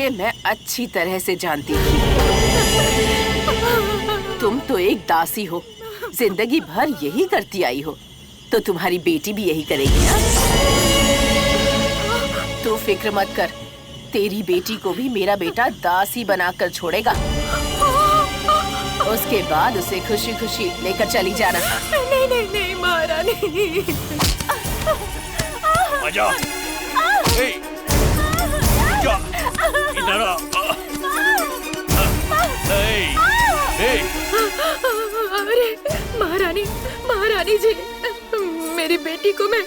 तुझे मैं अच्छी तरह से जानती हूँ। तुम तो एक दासी हो, जिंदगी भर यही करती आई हो, तो तुम्हारी बेटी भी यही करेगी ना? तू फिक्र मत कर, तेरी बेटी को भी मेरा बेटा दासी बनाकर छोड़ेगा। उसके बाद उसे खुशी खुशी लेकर चली जाना। नहीं नहीं नहीं महारानी। आजा। इधर आ। अरे महारानी, महारानी जी, मेरी बेटी को मैं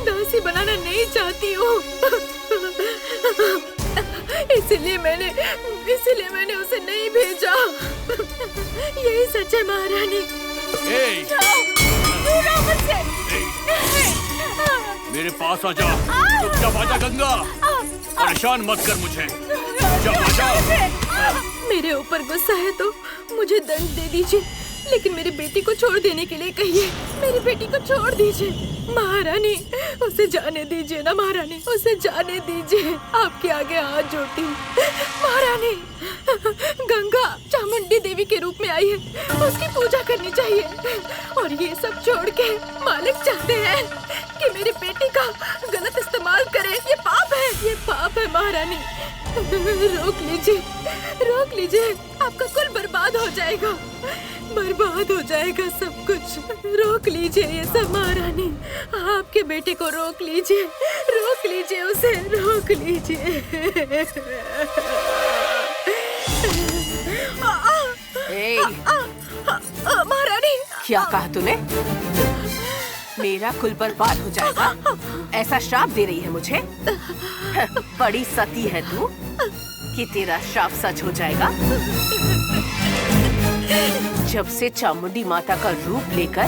दासी बनाना नहीं चाहती हूँ। इसीलिए मैंने उसे नहीं भेजा। यही सच है महारानी। मेरे पास आजा, चुपचाप आजा गंगा, परेशान मत कर मुझे। आजा। मेरे ऊपर गुस्सा है तो मुझे दंड दे दीजिए, लेकिन मेरी बेटी को छोड़ देने के लिए कहिए। मेरी बेटी को छोड़ दीजिए महारानी, उसे जाने दीजिए ना महारानी, उसे जाने दीजिए। आपके आगे हाथ जोड़ती हूँ महारानी। गंगा चामुंडी देवी के रूप में आई है, उसकी पूजा करनी चाहिए। और ये सब छोड़ के मालिक चाहते हैं कि मेरी बेटी का गलत इस्तेमाल करे। ये पाप है, ये पाप है महारानी। रोक लीजिए, आपका कुल बर्बाद हो जाएगा, बर्बाद हो जाएगा सब कुछ। रोक लीजिए ये सब महारानी, आपके बेटे को रोक लीजिए उसे रोक लीजिए। महारानी, क्या कहा तूने? मेरा कुल बर्बाद हो जाएगा, ऐसा श्राप दे रही है मुझे? बड़ी सती है तू कि तेरा श्राप सच हो जाएगा। जब से चामुंडी माता का रूप लेकर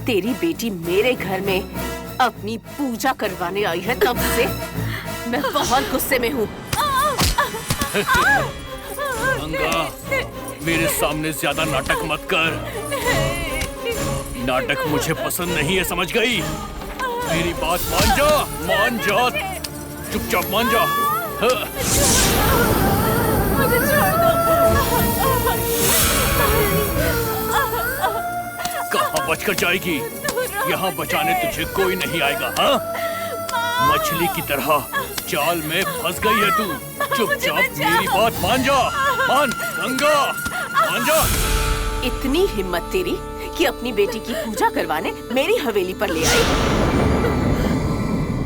तेरी बेटी मेरे घर में अपनी पूजा करवाने आई है, तब से मैं बहुत गुस्से में हूँ। गंगा, मेरे सामने ज्यादा नाटक मत कर। नाटक मुझे पसंद नहीं है, समझ गई? मेरी बात मान जा, चुपचाप मान जा। मुझे छोड़ दो। कहाँ बचकर जाएगी? यहाँ बचाने तुझे कोई नहीं आएगा। हाँ, मछली की तरह जाल में फंस गई है तू। चुपचाप मेरी बात मान जा। मान गंगा, मान जा। इतनी हिम्मत तेरी कि अपनी बेटी की पूजा करवाने मेरी हवेली पर ले आई।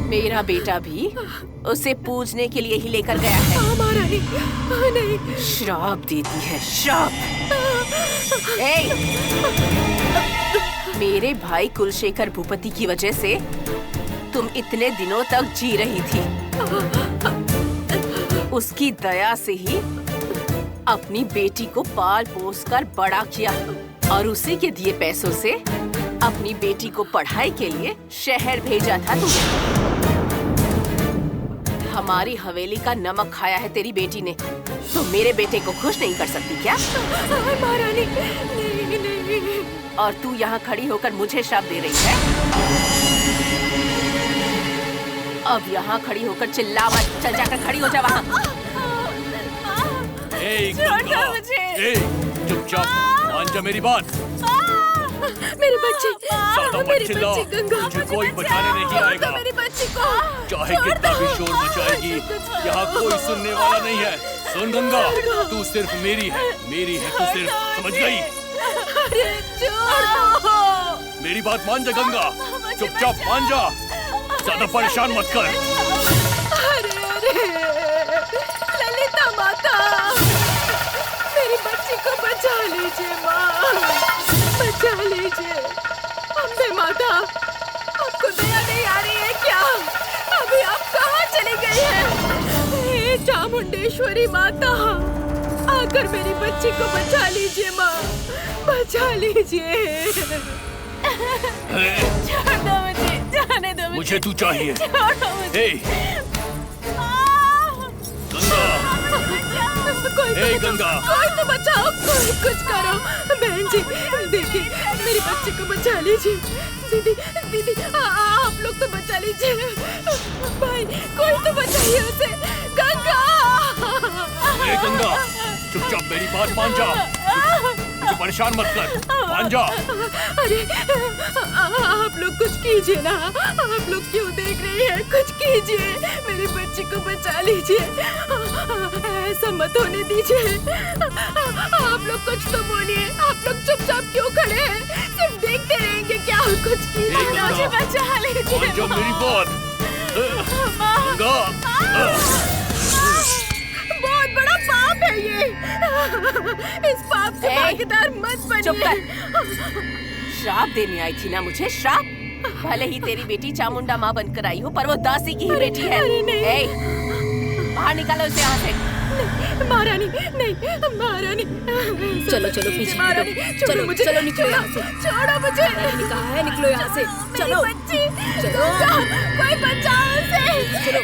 मेरा बेटा भी उसे पूजने के लिए ही लेकर गया है। महारानी, नहीं। श्राप देती है, श्राप। मेरे भाई कुलशेखर भूपति की वजह से तुम इतने दिनों तक जी रही थी। उसकी दया से ही अपनी बेटी को पाल पोस कर बड़ा किया और उसी के दिए पैसों से अपनी बेटी को पढ़ाई के लिए शहर भेजा था तुमने। हमारी हवेली का नमक खाया है तेरी बेटी ने, तो मेरे बेटे को खुश नहीं कर सकती क्या? महारानी, नहीं। और तू यहाँ खड़ी होकर मुझे श्राप दे रही है? अब यहाँ खड़ी होकर चिल्ला मत, चल जाकर खड़ी हो जा वहाँ। चुपचाप मान जा मेरी बात। मेरे बच्चे, मेरी बच्ची गंगा, तुझे कोई बचाने नहीं आएगा। मेरी बच्ची को चाहे कितना भी शोर मचाएगी, यहाँ कोई सुनने वाला नहीं है। सुन गंगा, तू सिर्फ मेरी है तू सिर्फ, समझ गई? मेरी बात मान जा गंगा, चुपचाप मान जा, ज्यादा परेशान मत कर। अरे ललिता माता, मेरी बच्ची को बचा लीजिए माँ, बचा लीजिए। अम्बे माता, आपको दया नहीं आ रही है क्या? अभी आप कहाँ चली गई हैं? हे चामुंडेश्वरी माता, आकर मेरी बच्ची को बचा लीजिए माँ, बचा लीजिए। छोड़ दो मुझे, जाने दो मुझे तू चाहिए। छोड़ो मुझे। गंगा, कोई तो बचाओ, कोई कुछ करो। बहन जी, देखिए मेरी बच्ची को बचा लीजिए। दीदी, आप लोग तो बचा लीजिए। भाई, कोई तो बचाइए उसे। गंगा, ए गंगा, चुपचाप मेरी बात मान जा। मुझे परेशान मत कर, मान जा। अरे आप लोग कुछ कीजिए ना, आप लोग क्यों देख रहे हैं? कुछ कीजिए, मेरी बच्ची को बचा लीजिए, ऐसा मत होने दीजिए। आप लोग कुछ तो बोलिए, आप लोग चुपचाप क्यों खड़े हैं? सिर्फ देखते रहेंगे क्या? कुछ कीजिए ना, मुझे बचा लीजिए। मान जा मेरी बात। गंगा, बहुत बड़ा पाप है ये। इस पाप के भागीदार मत चुप बनिए। कर। श्राप देने आई थी ना मुझे, श्राप? भले ही तेरी बेटी चामुंडा माँ बनकर आई हो, पर वो दासी की ही बेटी है। अरे नहीं। बाहर निकालो इसे यहाँ से। महारानी नहीं, महारानी। चलो चलो पीछे महारानी, निकलो। छोड़ो मुझे, चलो निकलो यहाँ से। छोड़ो मुझे। मैंने कहा है निकलो यहाँ से। चलो मेरी बच्ची, चलो। कोई बचाओ उसे। चलो।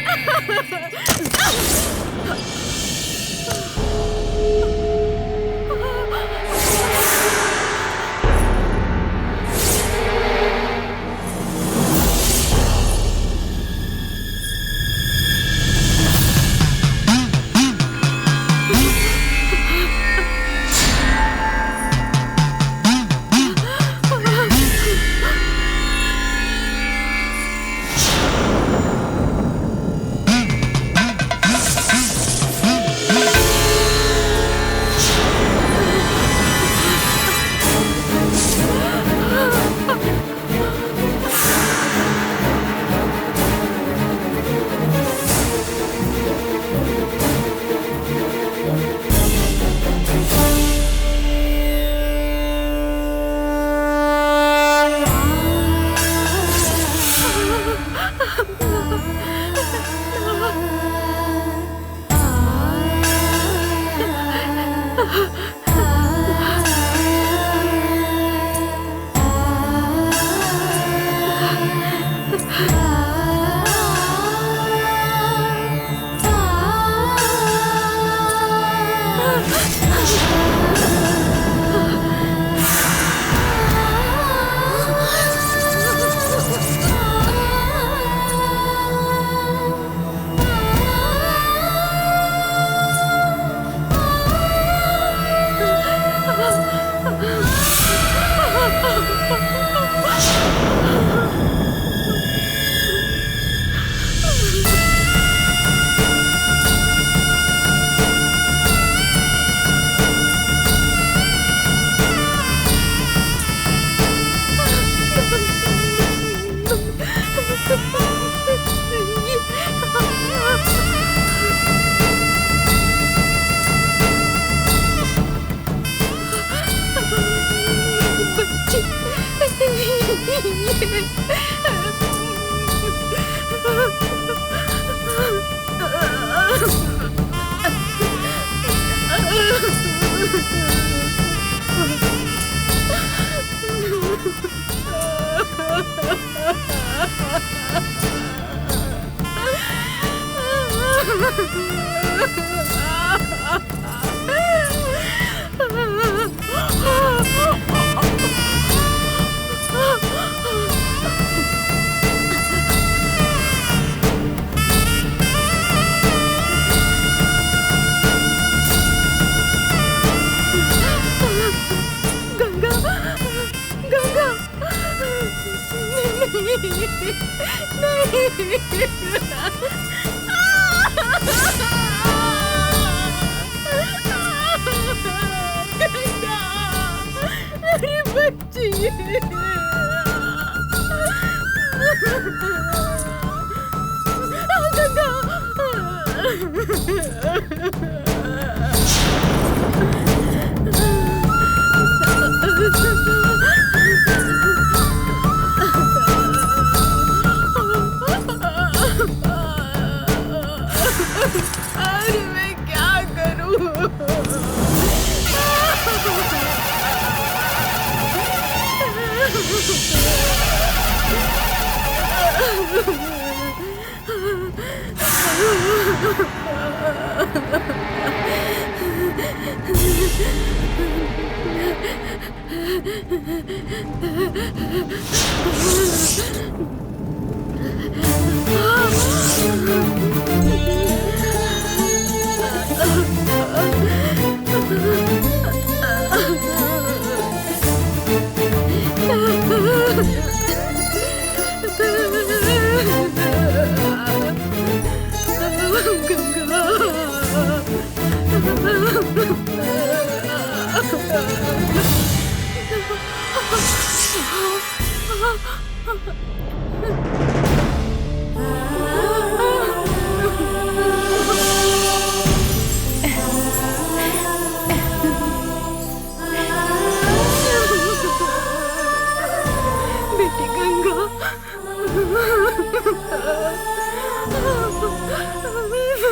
अरे मैं क्या करूं?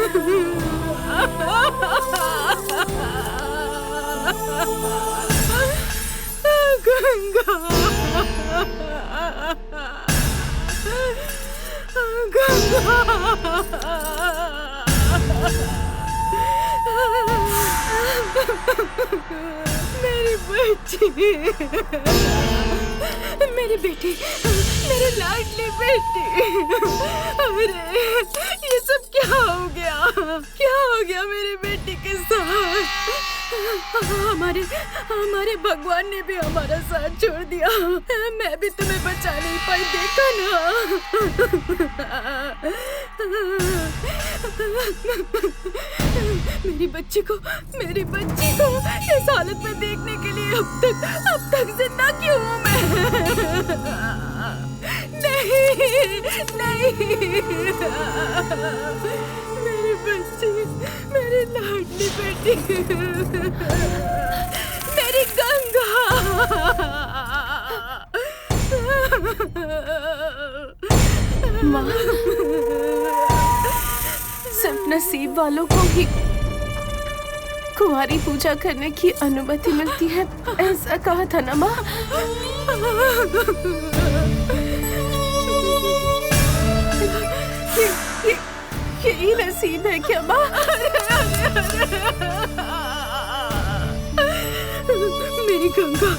गंगा, मेरी बच्ची, मेरी बेटी, मेरी लाडली बेटी। अरे ये सब क्या हो गया? क्या हो गया मेरी बेटी के साथ? हमारे भगवान ने भी हमारा साथ छोड़ दिया। मैं भी तुम्हें बचा नहीं पाई, देखा ना। मेरी बच्ची को इस हालत में देखने के लिए अब तक जिंदा क्यों हूँ मैं? नहीं, मेरी बच्ची, मेरी लाडली बेटी, मेरी गंगा। माँ, सिर्फ नसीब वालों को ही कुंवारी पूजा करने की अनुमति मिलती है, ऐसा कहा था ना माँ? यही नसीब है क्या माँ? मेरी गंगा,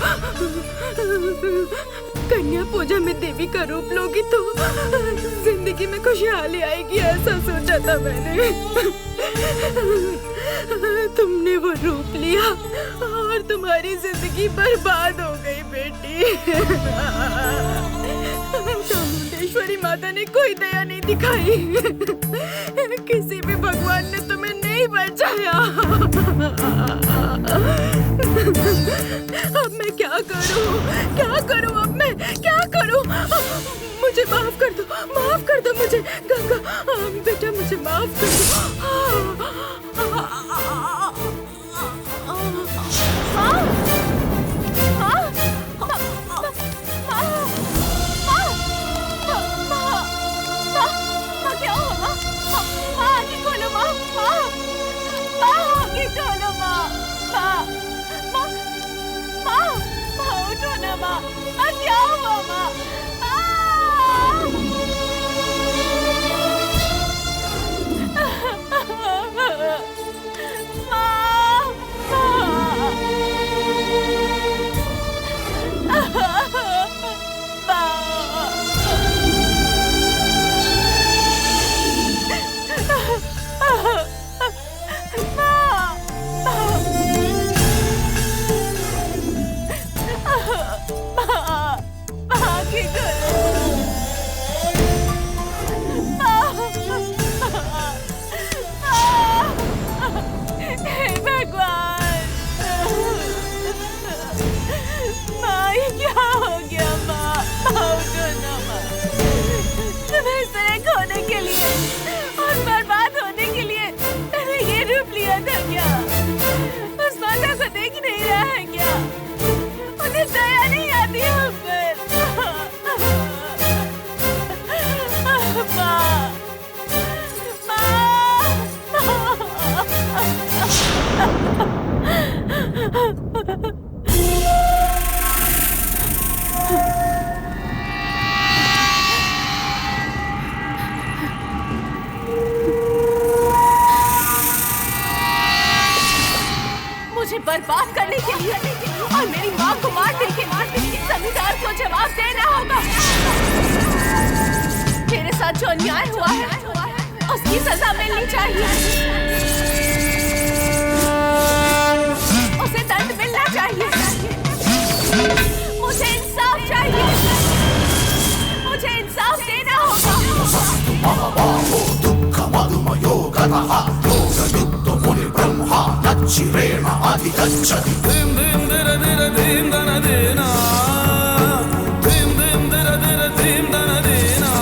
कन्या पूजा में देवी का रूप लोगी तो जिंदगी में खुशहाली आएगी, ऐसा सोचा था मैंने। तुमने वो रूप लिया और तुम्हारी जिंदगी बर्बाद हो गई बेटी। चामुंडेश्वरी माता ने कोई दया नहीं दिखाई, किसी भी भगवान ने तुम्हें नहीं बचाया। अब मैं क्या करूं? अब मैं क्या करूं? मुझे माफ कर दो मुझे गंगा, बेटा मुझे माफ कर दो। बर्बाद करने के लिए और मेरी माँ को मारने के लिए जमींदार को जवाब देना होगा। मेरे साथ जो अन्याय हुआ है उसकी सजा मिलनी चाहिए, उसे दंड मिलना चाहिए। मुझे इंसाफ चाहिए, मुझे इंसाफ देना होगा। चिरेण अधिगच्छति दिम दिम दिर दिर दिम दन देना दिम दिम दिर दिर दिम दन देना।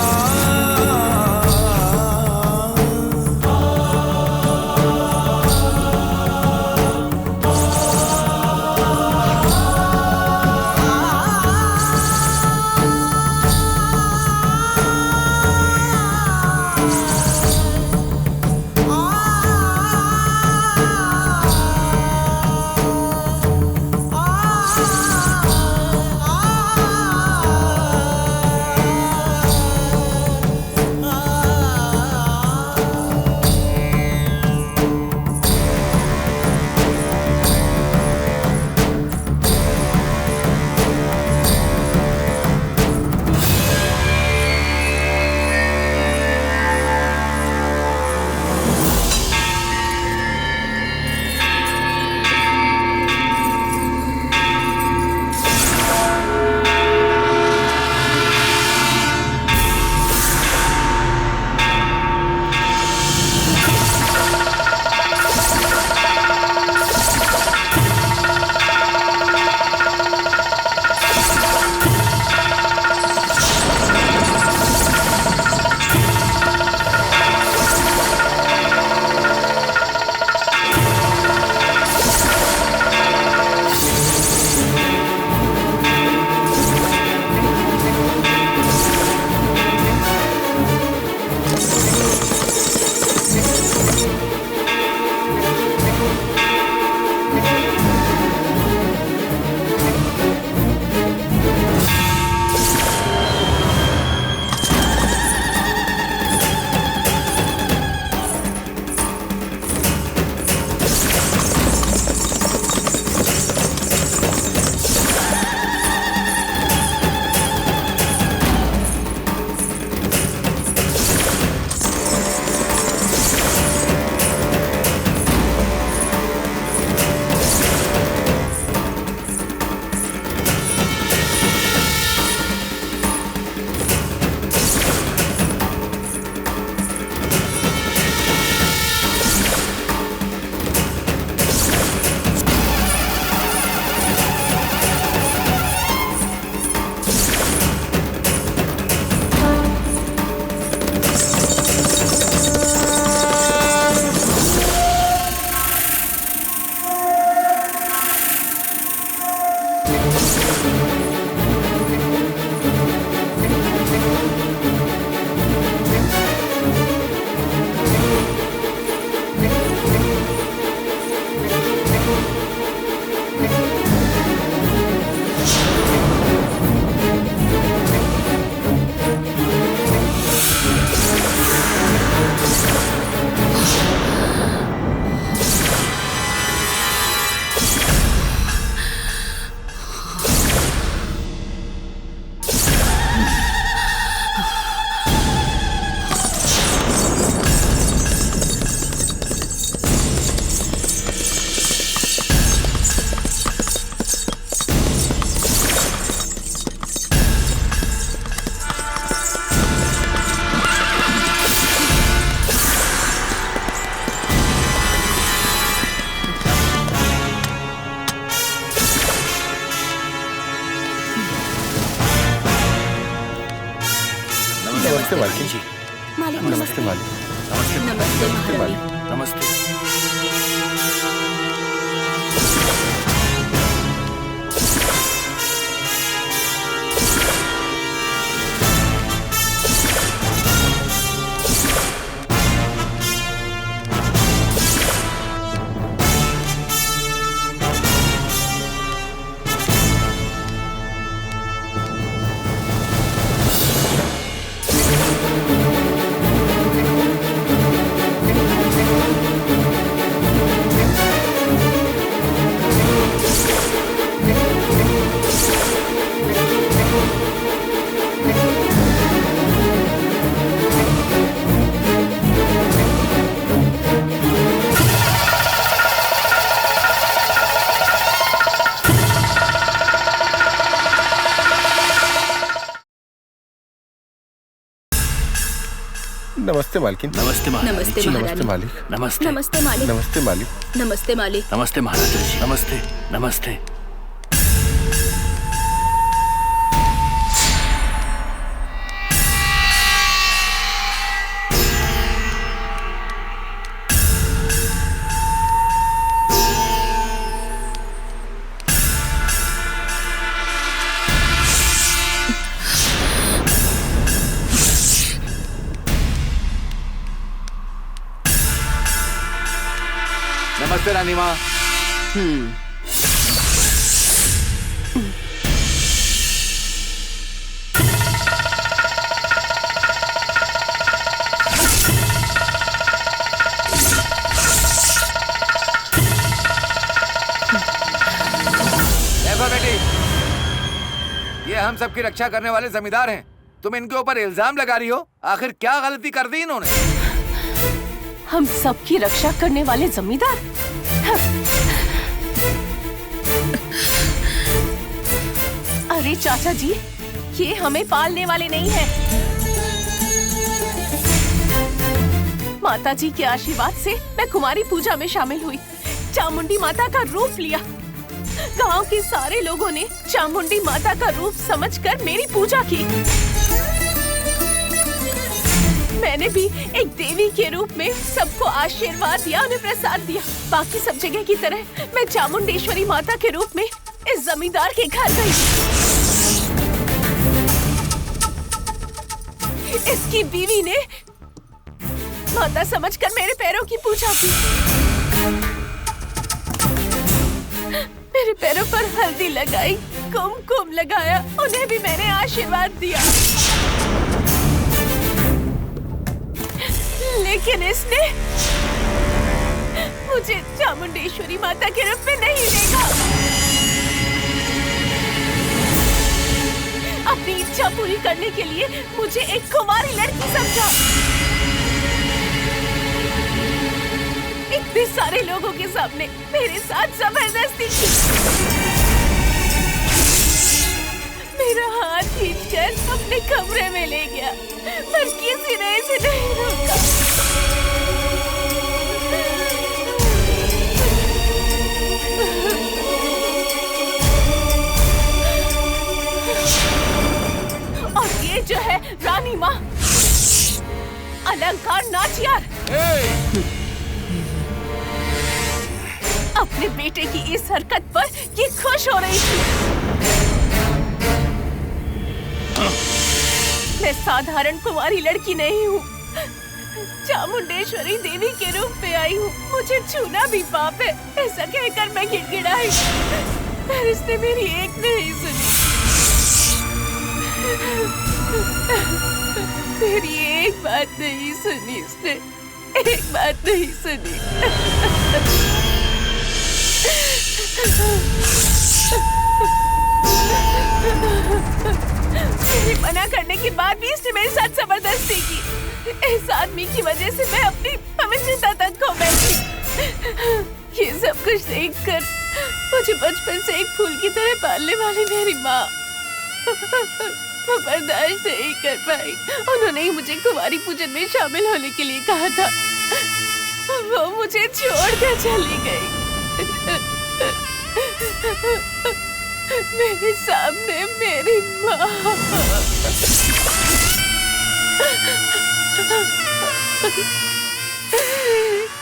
नमस्ते मालकिन जी। मालिक नमस्ते मालिक। नमस्ते नमस्ते महारानी। नमस्ते। नमस्ते मालकिन। नमस्ते महारानी नमस्ते जी। नमस्ते महारानी। मालिक। नमस्ते नमस्ते मालिक। नमस्ते मालिक। नमस्ते मालिक। नमस्ते महाराजा जी। नमस्ते नमस्ते। नमस्ते रानी माँ। देखो बेटी, ये हम सबकी रक्षा करने वाले जमींदार हैं। तुम इनके ऊपर इल्जाम लगा रही हो, आखिर क्या गलती कर दी इन्होंने? हम सबकी रक्षा करने वाले जमींदार? अरे चाचा जी, ये हमें पालने वाले नहीं हैं। माता जी के आशीर्वाद से मैं कुमारी पूजा में शामिल हुई, चामुंडी माता का रूप लिया। गांव के सारे लोगों ने चामुंडी माता का रूप समझकर मेरी पूजा की। मैंने भी एक देवी के रूप में सबको आशीर्वाद दिया, उन्हें प्रसाद दिया। बाकी सब जगह की तरह मैं चामुंडेश्वरी माता के रूप में इस जमींदार के घर गई। इसकी बीवी ने माता समझकर मेरे पैरों की पूजा की। मेरे पैरों पर हल्दी लगाई, कुमकुम लगाया, उन्हें भी मैंने आशीर्वाद दिया। लेकिन इसने मुझे चामुंडेश्वरी माता के रूप में नहीं देखा। अपनी इच्छा पूरी करने के लिए मुझे एक कुमारी लड़की समझा। इतने सारे लोगों के सामने मेरे साथ जबरदस्ती की। मेरा हाथ खींचकर अपने कमरे में ले गया, पर किसी ने इसे नहीं रोका। और ये जो है रानी माँ, अलंकार नाचियार, अपने बेटे की इस हरकत पर ये खुश हो रही थी। मैं साधारण कुंवारी लड़की नहीं हूँ, चामुंडेश्वरी देवी के रूप में आई हूँ। मुझे छूना भी पाप है, ऐसा कहकर मैं गिड़गिड़ाई, पर इसने मेरी एक नहीं सुनी। मेरी एक बात नहीं सुनी इसने, एक बात नहीं सुनी। मेरी मना करने के बाद भी इसने मेरे साथ जबरदस्ती की। इस आदमी की वजह से मैं अपनी पवित्रता तक खो बैठी। ये सब कुछ देखकर मुझे बचपन से एक फूल की तरह पालने वाली मेरी माँ बर्दाश्त नहीं कर पाई। उन्होंने ही मुझे कुमारी पूजन में शामिल होने के लिए कहा था। वो मुझे छोड़कर चली गई। मेरे सामने मेरी माँ।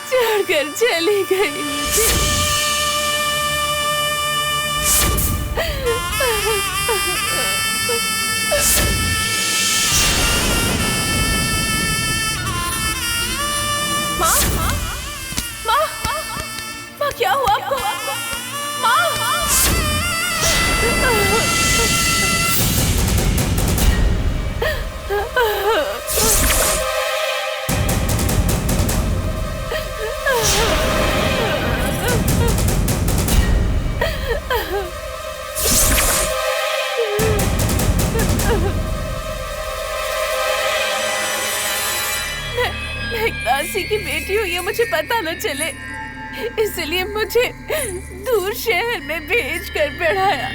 छोड़कर चली गई मुझे। माँ, माँ, माँ, क्या हुआ आपको? माँ, मैं एक दासी की बेटी हूँ, ये मुझे पता न चले, इसलिए मुझे दूर शहर में भेज कर पढ़ाया,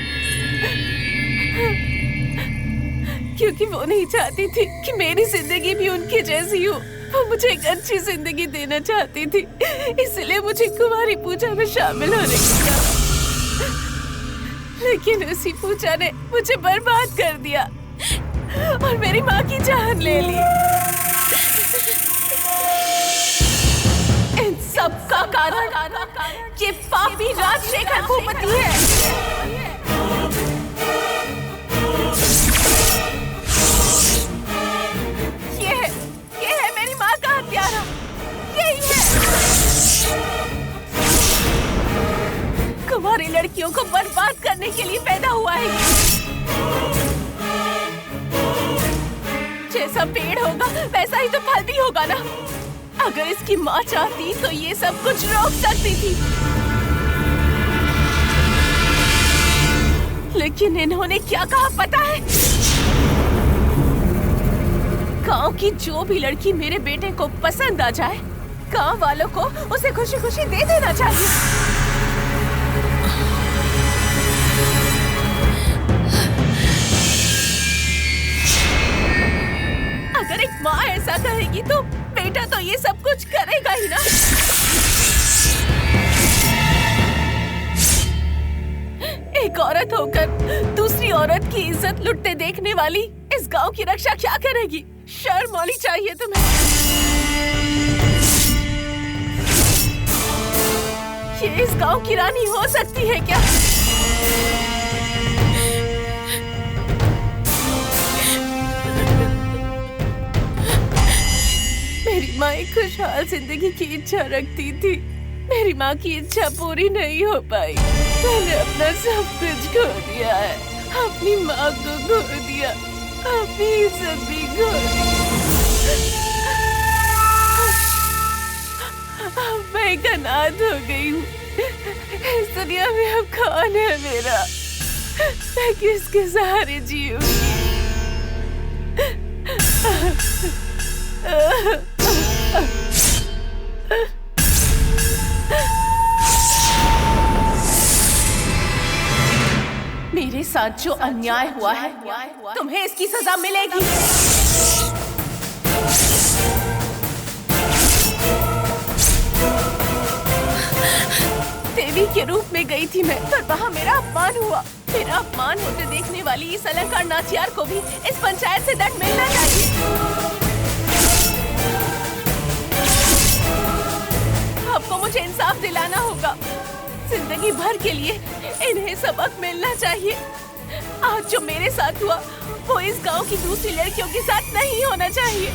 क्योंकि वो नहीं चाहती थी कि मेरी जिंदगी भी उनकी जैसी हो। वो मुझे एक अच्छी जिंदगी देना चाहती थी, इसलिए मुझे कुंवारी पूजा में शामिल होने को कहा। लेकिन उसी पूजा ने मुझे बर्बाद कर दिया और मेरी माँ की जान ले ली। इन सब का कारण ये पापी राजशेखर भूपति है। ये है मेरी माँ का हत्यारा, यही है। कुंवारी लड़कियों को बर्बाद करने के लिए पैदा हुआ है। जैसा पेड़ होगा वैसा ही तो फल भी होगा ना। अगर इसकी माँ चाहती तो ये सब कुछ रोक सकती थी, लेकिन इन्होंने क्या कहा पता है? गांव की जो भी लड़की मेरे बेटे को पसंद आ जाए, गांव वालों को उसे खुशी खुशी दे देना चाहिए। अगर एक माँ ऐसा कहेगी तो बेटा तो ये सब कुछ करेगा ही ना। एक औरत होकर दूसरी औरत की इज्जत लुटते देखने वाली इस गांव की रक्षा क्या करेगी? शर्म होनी चाहिए तुम्हें। ये इस गांव की रानी हो सकती है क्या? मेरी माँ एक खुशहाल जिंदगी की इच्छा रखती थी। मेरी माँ की इच्छा पूरी नहीं हो पाई। मैंने अपना सब कुछ खो दिया है। अपनी माँ को खो दिया, अपनी इज्जत भी खो दी। अब मैं एक अनाथ हो गई हूँ। इस दुनिया में अब कौन है मेरा? मैं किसके सहारे जीऊंगी? मेरे साथ जो अन्याय हुआ है, तुम्हें इसकी सजा मिलेगी। देवी के रूप में गई थी मैं, पर वहाँ मेरा अपमान हुआ। मेरा अपमान होते देखने वाली इस अलंकार नाचियार को भी इस पंचायत से दंड मिलना चाहिए। आपको मुझे इंसाफ दिलाना होगा। जिंदगी भर के लिए इन्हें सबक मिलना चाहिए। आज जो मेरे साथ हुआ वो इस गांव की दूसरी लड़कियों के साथ नहीं होना चाहिए।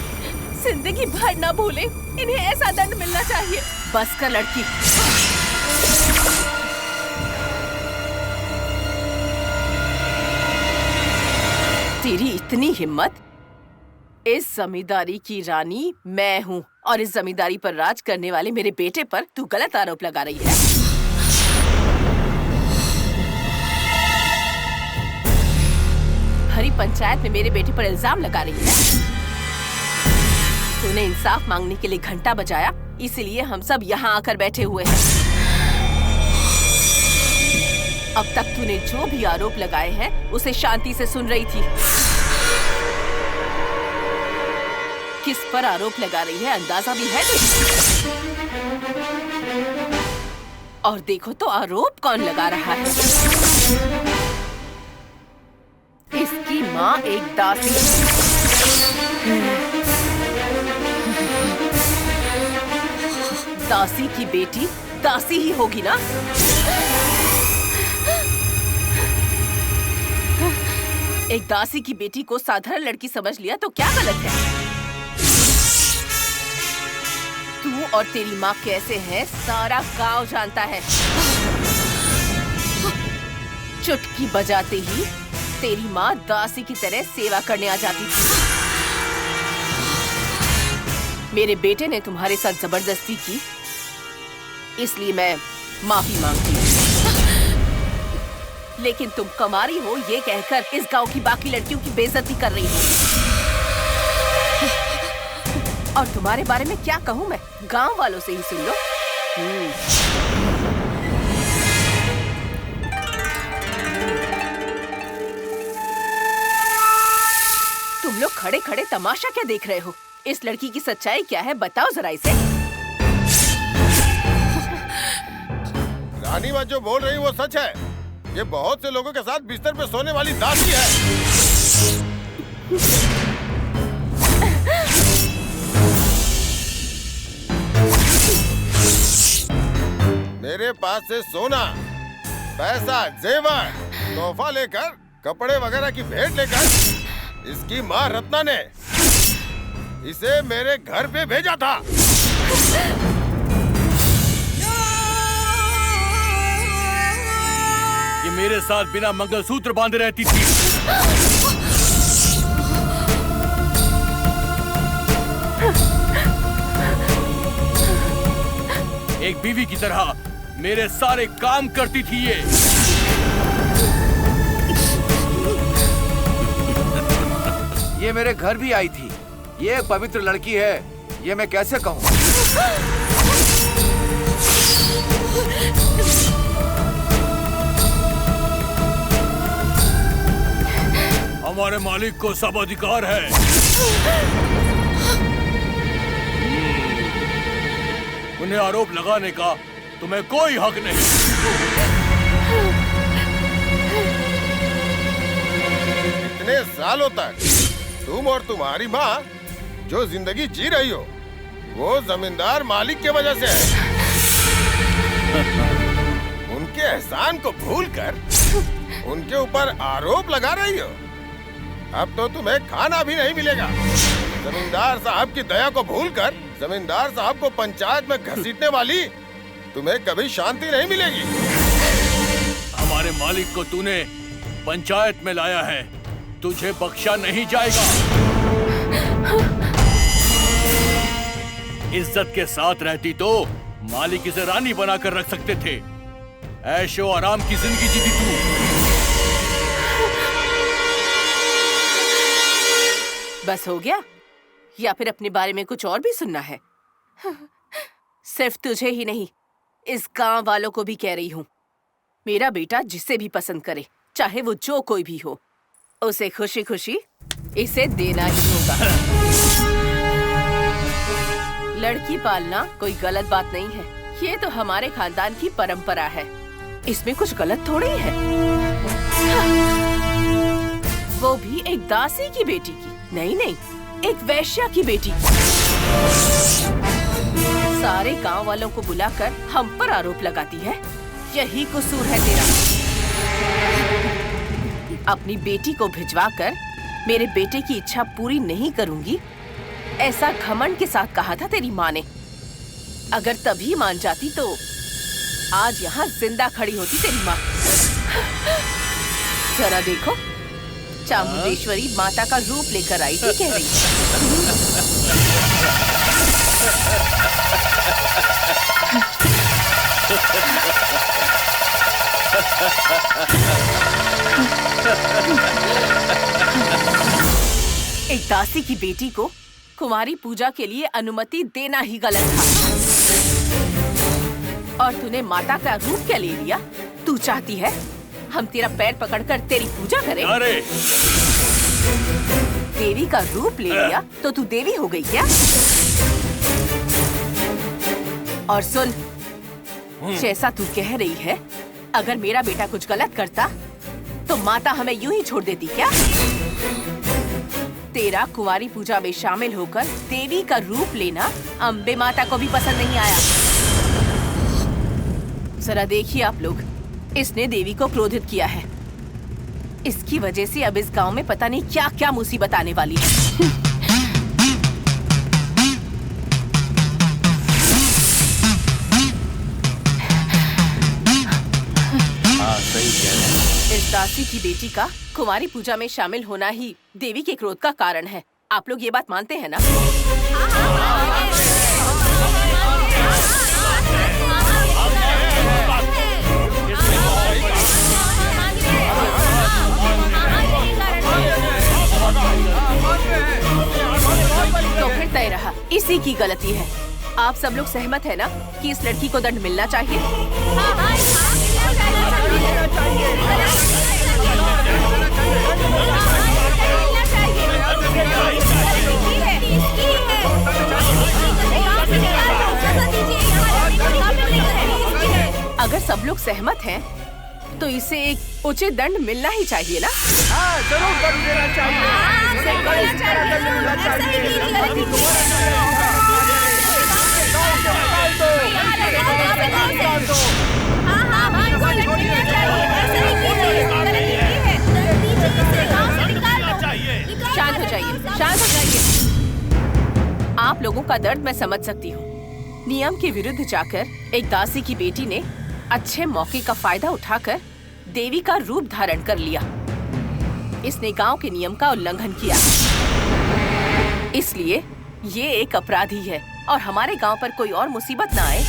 जिंदगी भर ना भूले, इन्हें ऐसा दंड मिलना चाहिए। बस कर लड़की। तेरी इतनी हिम्मत? इस जमींदारी की रानी मैं हूँ और इस जमींदारी पर राज करने वाले मेरे बेटे पर तू गलत आरोप लगा रही है। हरी पंचायत में मेरे बेटे पर इल्जाम लगा रही है। तूने इंसाफ मांगने के लिए घंटा बजाया, इसलिए हम सब यहाँ आकर बैठे हुए हैं। अब तक तूने जो भी आरोप लगाए हैं उसे शांति से सुन रही थी। किस पर आरोप लगा रही है अंदाजा भी है तुझे? और देखो तो आरोप कौन लगा रहा है। इसकी माँ एक दासी। दासी की बेटी दासी ही होगी ना? एक दासी की बेटी को साधारण लड़की समझ लिया तो क्या गलत है? तू और तेरी माँ कैसे हैं सारा गांव जानता है। चुटकी बजाते ही तेरी माँ दासी की तरह सेवा करने आ जाती थी। मेरे बेटे ने तुम्हारे साथ जबरदस्ती की, इसलिए मैं माफी मांगती हूँ। लेकिन तुम कमारी हो ये कहकर इस गांव की बाकी लड़कियों की बेइज्जती कर रही हो। और तुम्हारे बारे में क्या कहूँ मैं, गांव वालों से ही सुन लो। तुम लोग खड़े खड़े तमाशा क्या देख रहे हो? इस लड़की की सच्चाई क्या है बताओ जरा इसे। रानी बात जो बोल रही वो सच है। ये बहुत से लोगों के साथ बिस्तर पे सोने वाली दासी है। मेरे पास से सोना, पैसा, जेवर, तोहफा लेकर, कपड़े वगैरह की भेंट लेकर इसकी माँ रत्ना ने इसे मेरे घर पे भेजा था। ये मेरे साथ बिना मंगलसूत्र बांधे रहती थी। एक बीवी की तरह मेरे सारे काम करती थी ये मेरे घर भी आई थी। ये एक पवित्र लड़की है, ये मैं कैसे कहूँ? हमारे मालिक को सब अधिकार है। उन्हें आरोप लगाने का तुम्हें कोई हक नहीं। इतने सालों तक तुम और तुम्हारी माँ जो जिंदगी जी रही हो वो जमींदार मालिक के वजह से है। उनके एहसान को भूलकर उनके ऊपर आरोप लगा रही हो। अब तो तुम्हें खाना भी नहीं मिलेगा। जमींदार साहब की दया को भूलकर जमींदार साहब को पंचायत में घसीटने वाली तुम्हें कभी शांति नहीं मिलेगी। हमारे मालिक को तूने पंचायत में लाया है, तुझे बख्शा नहीं जाएगा। इज्जत के साथ रहती तो मालिक इसे रानी बनाकर रख सकते थे। ऐशो आराम की जिंदगी जीती तू। बस हो गया या फिर अपने बारे में कुछ और भी सुनना है? सिर्फ तुझे ही नहीं, इस गांव वालों को भी कह रही हूँ। मेरा बेटा जिसे भी पसंद करे, चाहे वो जो कोई भी हो, उसे खुशी खुशी इसे देना ही होगा। लड़की पालना कोई गलत बात नहीं है, ये तो हमारे खानदान की परंपरा है। इसमें कुछ गलत थोड़ी है। वो भी एक दासी की बेटी की, नहीं, एक वैश्या की बेटी की। सारे गांव वालों को बुलाकर हम पर आरोप लगाती है, यही कसूर है तेरा। अपनी बेटी को भिजवाकर मेरे बेटे की इच्छा पूरी नहीं करूंगी, ऐसा घमंड के साथ कहा था तेरी माँ ने। अगर तभी मान जाती तो आज यहाँ जिंदा खड़ी होती तेरी माँ। जरा देखो, चामुंडेश्वरी माता का रूप लेकर आई थी कह रही। एक दासी की बेटी को कुंवारी पूजा के लिए अनुमति देना ही गलत था। और तूने माता का रूप क्या ले लिया? तू चाहती है हम तेरा पैर पकड़कर तेरी पूजा करें? अरे देवी का रूप ले लिया तो तू देवी हो गई क्या? और सुन, जैसा तू कह रही है, अगर मेरा बेटा कुछ गलत करता तो माता हमें यूं ही छोड़ देती क्या? तेरा कुंवारी पूजा में शामिल होकर देवी का रूप लेना अम्बे माता को भी पसंद नहीं आया। जरा देखिए आप लोग, इसने देवी को क्रोधित किया है। इसकी वजह से अब इस गांव में पता नहीं क्या क्या मुसीबत आने वाली है। हाँ सही कह रहे हैं। इस दासी की बेटी का कुमारी पूजा में शामिल होना ही देवी के क्रोध का कारण है। आप लोग ये बात मानते हैं ना? तो फिर तय रहा, इसी की गलती है। आप सब लोग सहमत है ना कि इस लड़की को दंड मिलना चाहिए? अगर सब लोग सहमत हैं, तो इसे एक उचित दंड मिलना ही चाहिए ना? हाँ, जरूर दंड देना शांत हो जाइए, शांत हो जाइए। आप लोगों का दर्द मैं समझ सकती हूँ। नियम के विरुद्ध जाकर एक दासी की बेटी ने अच्छे मौके का फायदा उठाकर देवी का रूप धारण कर लिया। इसने गांव के नियम का उल्लंघन किया, इसलिए ये एक अपराधी है और हमारे गांव पर कोई और मुसीबत ना आए,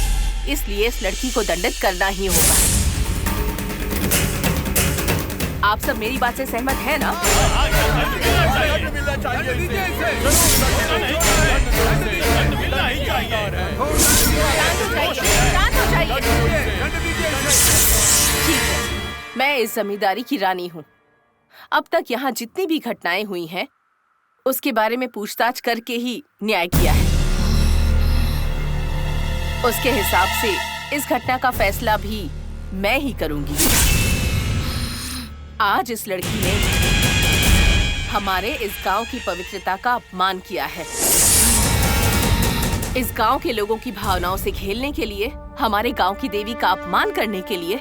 इसलिए इस लड़की को दंडित करना ही होगा। आप सब मेरी बात से सहमत हैं ना? ठीक है, मैं इस जमींदारी की रानी हूँ। अब तक यहाँ जितनी भी घटनाएं हुई हैं, उसके बारे में पूछताछ करके ही न्याय किया है। उसके हिसाब से इस घटना का फैसला भी मैं ही करूंगी। आज इस लड़की ने हमारे इस गांव की पवित्रता का अपमान किया है। इस गांव के लोगों की भावनाओं से खेलने के लिए, हमारे गांव की देवी का अपमान करने के लिए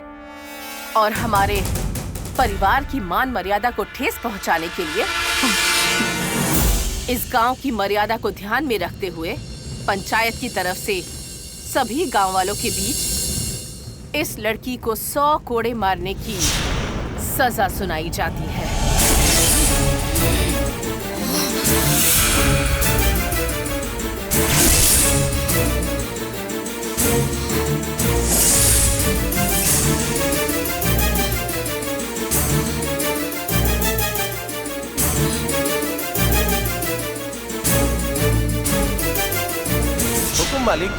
और हमारे परिवार की मान मर्यादा को ठेस पहुंचाने के लिए, इस गांव की मर्यादा को ध्यान में रखते हुए पंचायत की तरफ से सभी गांव वालों के बीच इस लड़की को 100 कोड़े मारने की सजा सुनाई जाती है। हुकुम मालिक।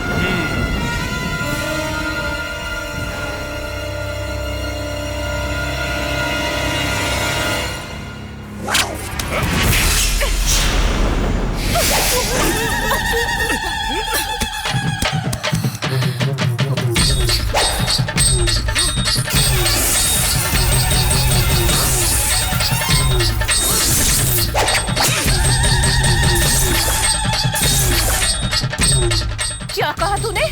क्या कहा तूने?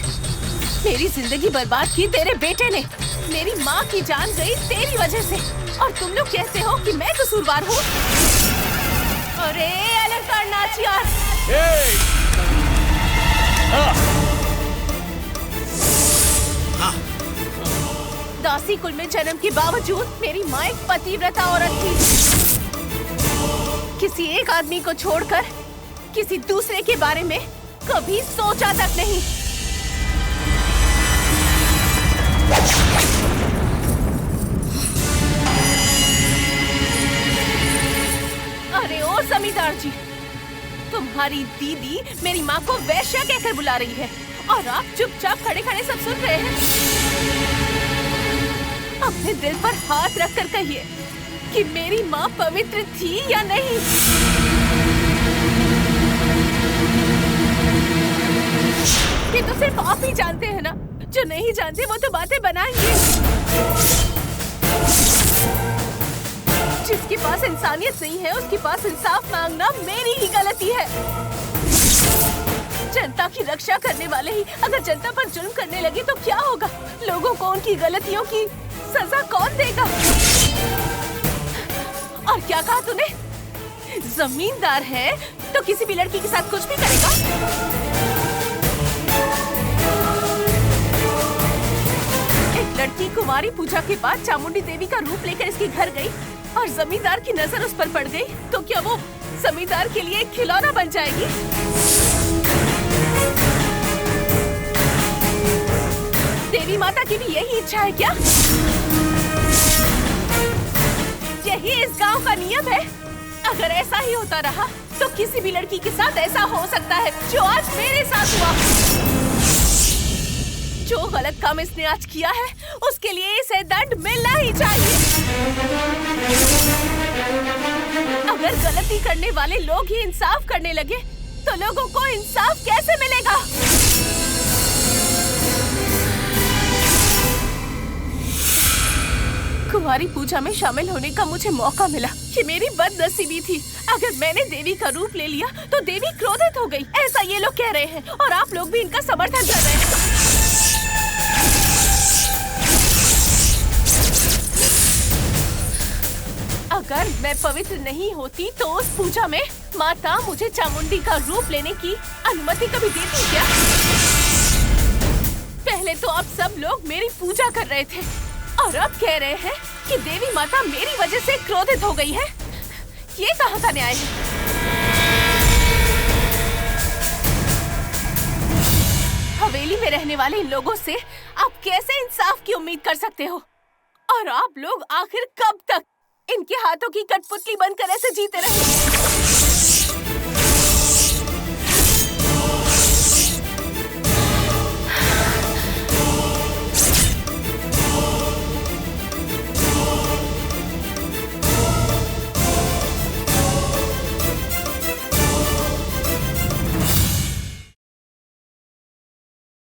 मेरी जिंदगी बर्बाद की तेरे बेटे ने। मेरी माँ की जान गई तेरी वजह से, और तुम लोग कहते हो कि मैं कसूरवार हूँ? अरे अलंकार नाचियार! दासी कुल में जन्म के बावजूद मेरी माँ एक पतिव्रता औरत थी। किसी एक आदमी को छोड़कर किसी दूसरे के बारे में कभी सोचा तक नहीं। अरे ओ जमींदार जी, तुम्हारी दीदी मेरी माँ को वैश्या कहकर बुला रही है और आप चुपचाप खड़े खड़े सब सुन रहे हैं। अपने दिल पर हाथ रखकर कहिए कि मेरी माँ पवित्र थी या नहीं। ये तो सिर्फ आप ही जानते हैं ना, जो नहीं जानते वो तो बातें बनाएंगे। जिसके पास इंसानियत नहीं है, उसके पास इंसाफ मांगना मेरी ही गलती है। जनता की रक्षा करने वाले ही अगर जनता पर जुल्म करने लगे तो क्या होगा? लोगों को उनकी गलतियों की सजा कौन देगा? और क्या कहा तूने? जमींदार है तो किसी भी लड़की के साथ कुछ भी करेगा? एक लड़की कुमारी पूजा के बाद चामुंडी देवी का रूप लेकर इसके घर गई और जमींदार की नजर उस पर पड़ गई तो क्या वो जमींदार के लिए एक खिलौना बन जाएगी? देवी माता की भी यही इच्छा है क्या? यही इस गांव का नियम है। अगर ऐसा ही होता रहा तो किसी भी लड़की के साथ ऐसा हो सकता है जो आज मेरे साथ हुआ। जो गलत काम इसने आज किया है उसके लिए इसे दंड मिलना ही चाहिए। अगर गलती करने वाले लोग ही इंसाफ करने लगे तो लोगों को इंसाफ कैसे मिलेगा? कुमारी पूजा में शामिल होने का मुझे मौका मिला। ये मेरी बदनसीबी थी। अगर मैंने देवी का रूप ले लिया तो देवी क्रोधित हो गई, ऐसा ये लोग कह रहे हैं और आप लोग भी इनका समर्थन कर रहे हैं। अगर मैं पवित्र नहीं होती तो उस पूजा में माता मुझे चामुंडी का रूप लेने की अनुमति कभी देती क्या? पहले तो आप सब लोग मेरी पूजा कर रहे थे और अब कह रहे हैं कि देवी माता मेरी वजह से क्रोधित हो गई है। ये कहाँ का न्याय है? हवेली में रहने वाले इन लोगों से आप कैसे इंसाफ की उम्मीद कर सकते हो? और आप लोग आखिर कब तक इनके हाथों की कठपुतली बनकर ऐसे जीते रहेंगे?